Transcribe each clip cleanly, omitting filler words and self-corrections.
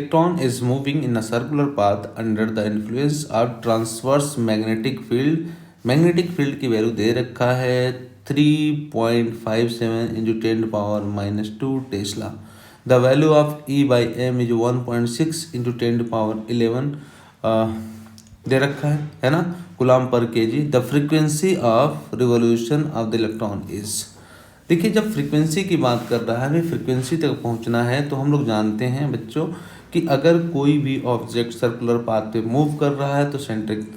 Electron is moving in a circular path under the influence of transverse magnetic field. Magnetic field की value दे रखा है 3.57 into 10⁻⁻2 tesla. The value of E by M is 1.6 into 10⁻11 दे रखा है ना, coulomb per kg. The frequency of revolution of the electron is. देखिए जब फ्रीक्वेंसी की बात कर रहा है, हमें फ्रीक्वेंसी तक पहुंचना है, तो हम लोग जानते हैं बच्चों कि अगर कोई भी ऑब्जेक्ट सर्कुलर पाथ पे मूव कर रहा है तो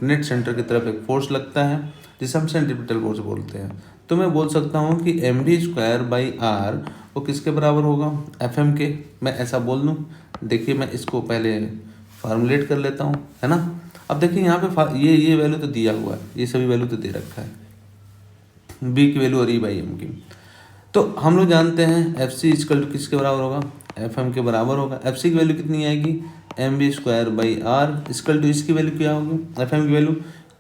नेट सेंटर की तरफ एक फोर्स लगता है जिसे हम सेंट्रीपिटल फोर्स बोलते हैं. तो मैं बोल सकता हूँ कि mv²/r वो किसके बराबर होगा, Fm के. मैं ऐसा बोल दूँ. देखिए मैं इसको पहले फार्मुलेट कर लेता हूँ, है ना. अब देखिए यहाँ पे ये वैल्यू तो दिया हुआ है, ये सभी वैल्यू तो दे रखा है, b की वैल्यू और E/m की. तो हम लोग जानते हैं FC इक्वल टू किसके बराबर होगा, FM के बराबर होगा. FC की वैल्यू कितनी आएगी, mv²/r इक्वल टू इसकी वैल्यू क्या होगी, FM की वैल्यू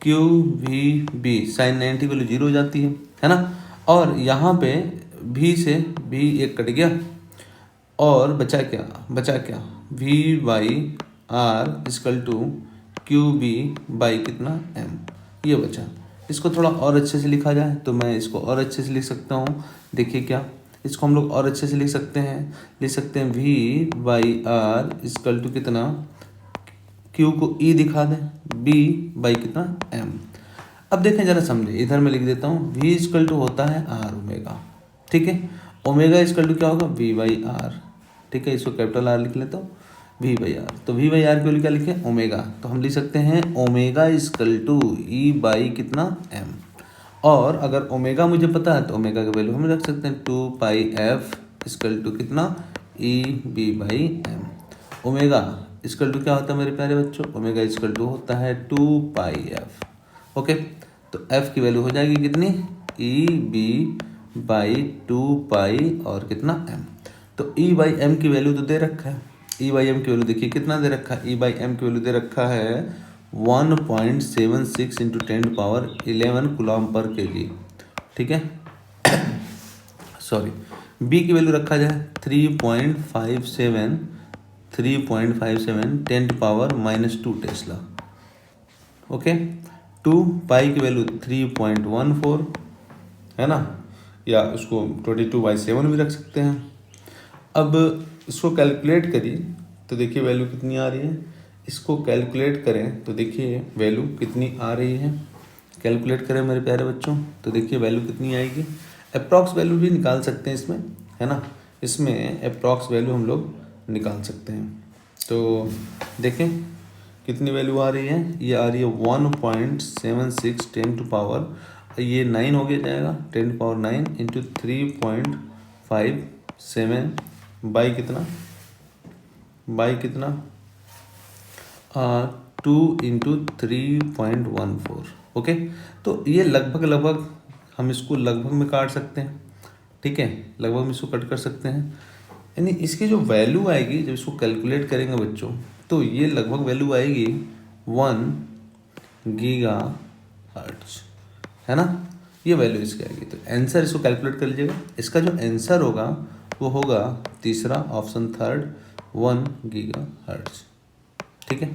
QVB. साइन 90 की वैल्यू 0 हो जाती है ना. और यहाँ पे V से V एक कट गया और बचा क्या V/r equal to QB by कितना M, ये बचा. इसको थोड़ा और अच्छे से लिखा जाए तो मैं इसको और अच्छे से लिख सकता हूँ. देखिए क्या, इसको हम लोग और अच्छे से लिख सकते हैं V/r इक्वल टू कितना, Q को E दिखा दें, B बाई कितना M. अब देखें जरा समझे, इधर मैं लिख देता हूँ V इक्वल टू होता है R ओमेगा, ठीक है. ओमेगा इक्वल टू क्या होगा, V/r, ठीक है. इसको कैपिटल R लिख लेता हूँ, V/r. तो V/r की वैल्यू क्या लिखे, ओमेगा. तो हम लिख सकते हैं omega equal to E by कितना M. और अगर ओमेगा मुझे पता है तो ओमेगा की वैल्यू हम रख सकते हैं 2πf इक्वल टू कितना EB/m. ओमेगा इक्वल टू क्या होता है मेरे प्यारे बच्चों, ओमेगा इक्वल टू होता है 2πf. ओके, तो f की वैल्यू हो जाएगी कितनी, EB/2π और कितना m. तो E/m की वैल्यू तो दे रखा है. E/m की वैल्यू देखिए कितना दे रखा है, E/m की वैल्यू दे रखा है 1.76 इंटू 10⁻11 कूलम पर केजी, ठीक है. सॉरी, B की वैल्यू रखा जाए 3.57 10⁻2 टेस्ला. ओके, 2π की वैल्यू 3.14 है ना, या उसको 22/7 भी रख सकते हैं. अब इसको कैलकुलेट करिए तो देखिए वैल्यू कितनी आ रही है. इसको कैलकुलेट करें तो देखिए वैल्यू कितनी आ रही है. कैलकुलेट करें मेरे प्यारे बच्चों तो देखिए वैल्यू कितनी आएगी. अप्रॉक्स वैल्यू भी निकाल सकते हैं इसमें, है ना. इसमें अप्रॉक्स वैल्यू हम लोग निकाल सकते हैं. तो देखें कितनी वैल्यू आ रही है, ये आ रही है 1.76 10 टू पावर, ये 9 हो गया जाएगा 10⁻9 इंटू 3.57 बाई कितना 2 इंटू 3.14. ओके, तो ये लगभग हम इसको लगभग में काट सकते हैं, ठीक है. लगभग में इसको कट कर सकते हैं, यानी इसकी जो वैल्यू आएगी जब इसको कैलकुलेट करेंगे बच्चों तो ये लगभग वैल्यू आएगी 1 GHz, है ना. ये वैल्यू इसकी आएगी. तो आंसर इसको कैलकुलेट कर लीजिएगा. इसका जो आंसर होगा वो होगा तीसरा ऑप्शन थर्ड 1 GHz, ठीक है.